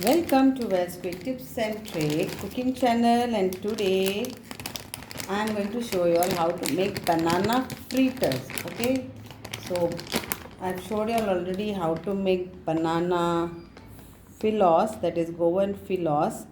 Welcome to valsquicktips&tricks cooking channel, and today I am going to show you all how to make banana fritters. Okay, so I've showed you all already how to make banana philos, that is Goan philos,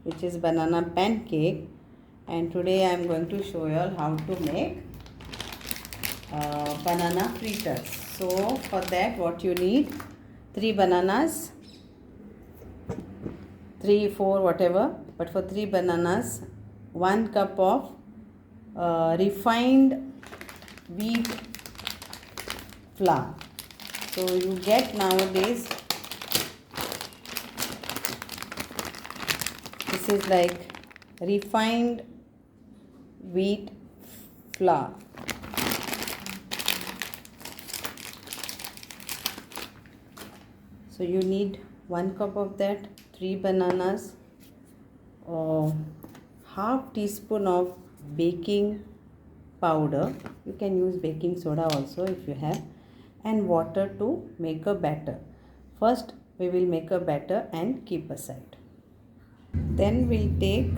which is banana pancake, and today I am going to show you all how to make banana fritters. So for that, what you need: 3 bananas, 3, 4, whatever, but for 3 bananas, 1 cup of refined wheat flour. So you get nowadays, this is like refined wheat flour. So you need 1 cup of that, 3 bananas, half teaspoon of baking powder, you can use baking soda also if you have, and water to make a batter. First we will make a batter and keep aside. Then we'll take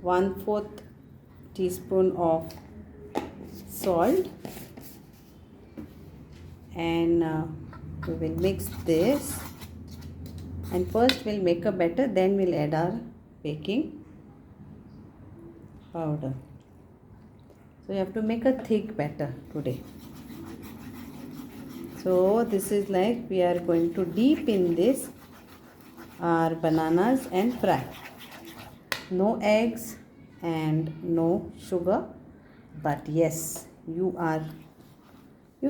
1/4 teaspoon of salt, and we will mix this, and first we'll make a batter, then we'll add our baking powder. So you have to make a thick batter today. So this is like we are going to dip in this our bananas and fry. No eggs and no sugar, but yes, you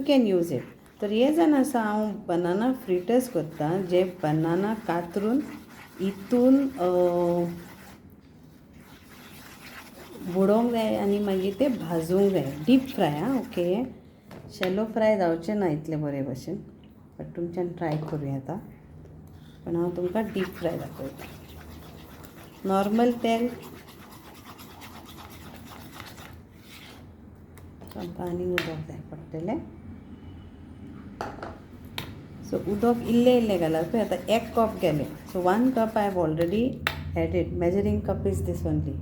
can use it. तर हे जाण आसा हांव बनाना fritters करता, जे बनाना कातरून हितून बुडोवंक जाय आनी मागीर ते भाजूंक जाय, deep fry. Okay, shallow fry जावचें ना इतले बरे भशेन, बट तुमच्यान ट्राय करूया आतां. पण हांव तुमकां डीप फ्राय दाखयता. नॉर्मल तेल, आनी उदक जाय पडटलें. सो उदक इल्लें घालात पळय. आतां 1 कप गेलें, so 1 cup I have already added. Measuring cup is this only.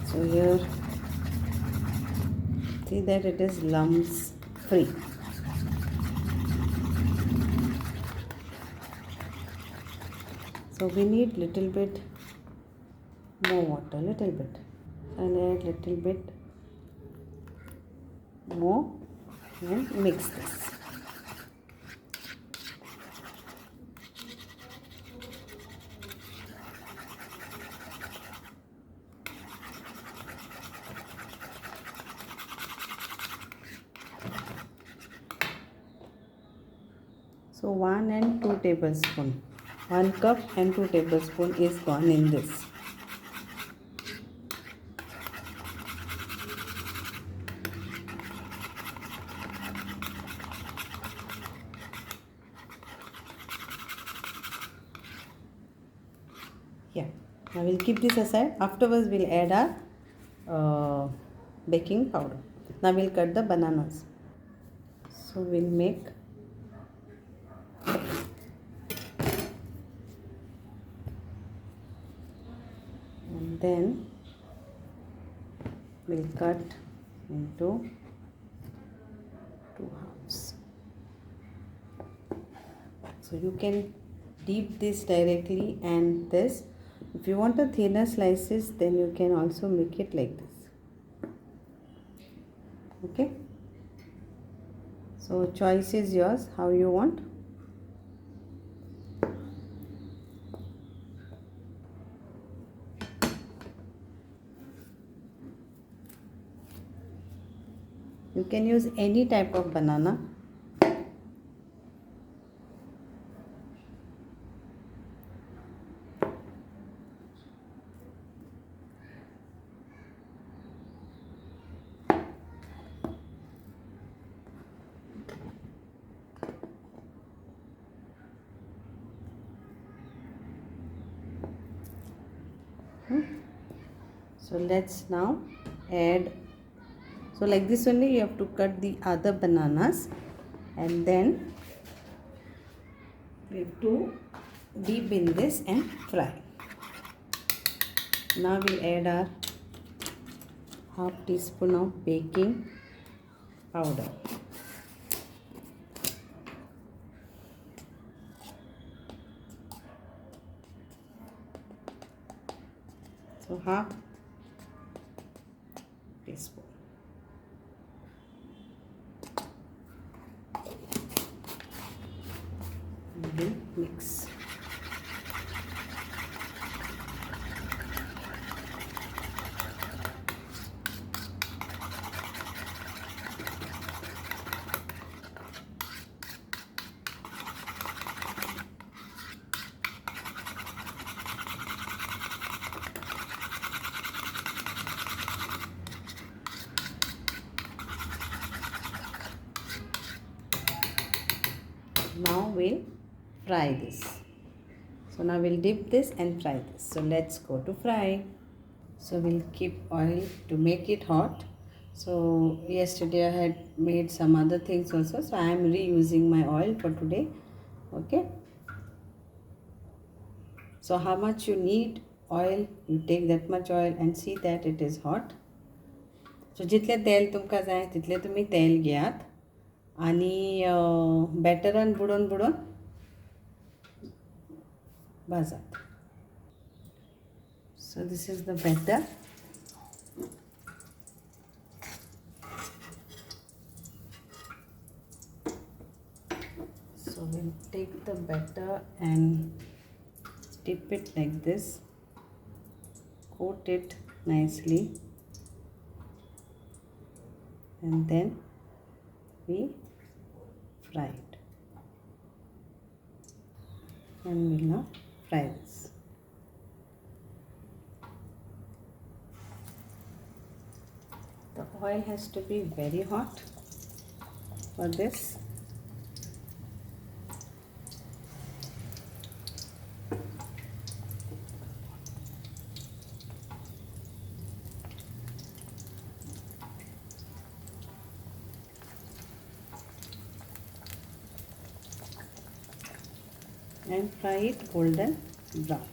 So here, see that it is lumps free. So we need little bit more water, little bit. I'll add little bit more and mix this. So 1 and 2 tablespoon, 1 cup and 2 tablespoon is gone in this. Yeah, now we'll keep this aside. Afterwards we'll add our baking powder. Now we'll cut the bananas. So we'll make and then we'll cut into 2 halves. So you can dip this directly and this. If you want a thinner slices, then you can also make it like this. Okay, so choice is yours how you want. You can use any type of banana. So let's now add. So like this only you have to cut the other bananas, and then We have to dip in this and fry. Now we'll add our half teaspoon of baking powder. So half teaspoon. And then mix. Now we'll fry this. So now we'll dip this and fry this. So let's go to fry. So we'll keep oil to make it hot. So yesterday I had made some other things also. So I am reusing my oil for today. Okay. So how much you need oil, you take that much oil and see that it is hot. So जितले तेल तुमकां जाय तितले तुम्ही तेल घेयात आणि बॅटरान बुडोवन बुडोवन भाजात. So this is the batter. So we'll take the batter and dip it like this, coat it nicely, and then we fry it. And we'll now fry this. The oil has to be very hot for this. And fry it golden brown.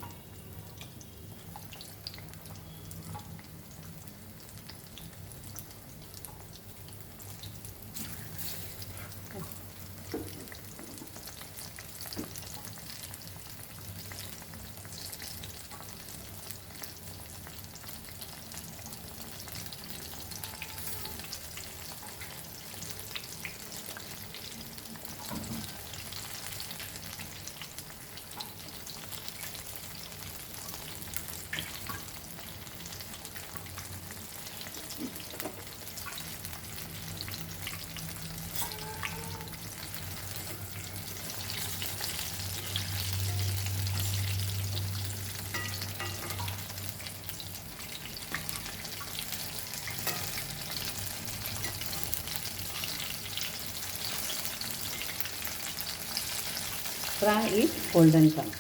Fry it golden brown.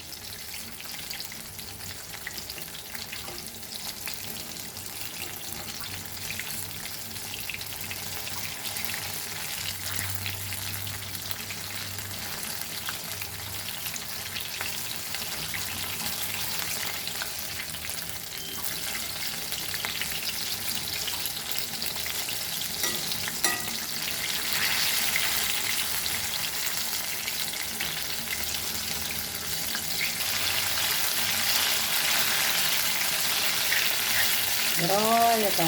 Olha, tá.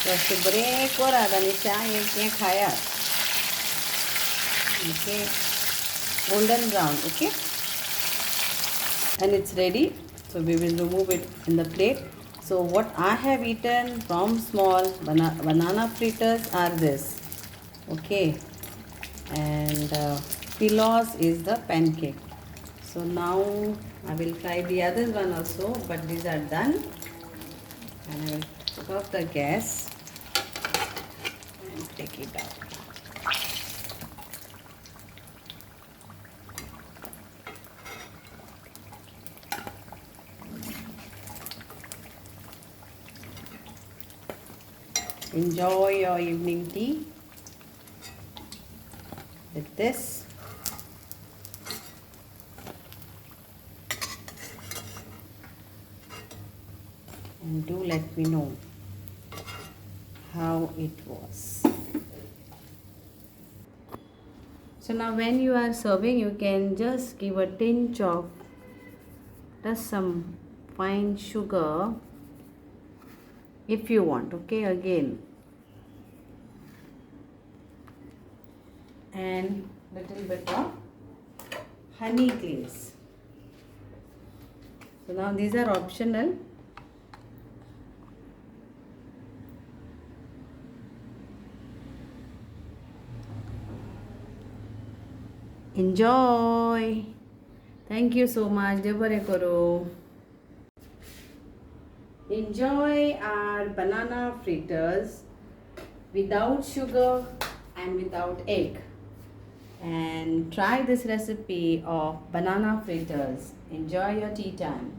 Just to break corada nicha ye khaya. Okay, golden brown. Okay, and it's ready. So we will remove it in the plate. So what I have eaten from small banana fritters are this. Okay, and pillows is the pancake. So now I will try the other one also, but these are done. And I will put off the gas and take it out. enjoy your evening tea with this. And do let me know how it was. So now when you are serving, you can just give a tinge of just some fine sugar if you want, okay, again, and little bit of honey glaze. So now these are optional. Enjoy. Thank you so much. Devare karo. Enjoy our banana fritters without sugar and without egg. And try this recipe of banana fritters. Enjoy your tea time.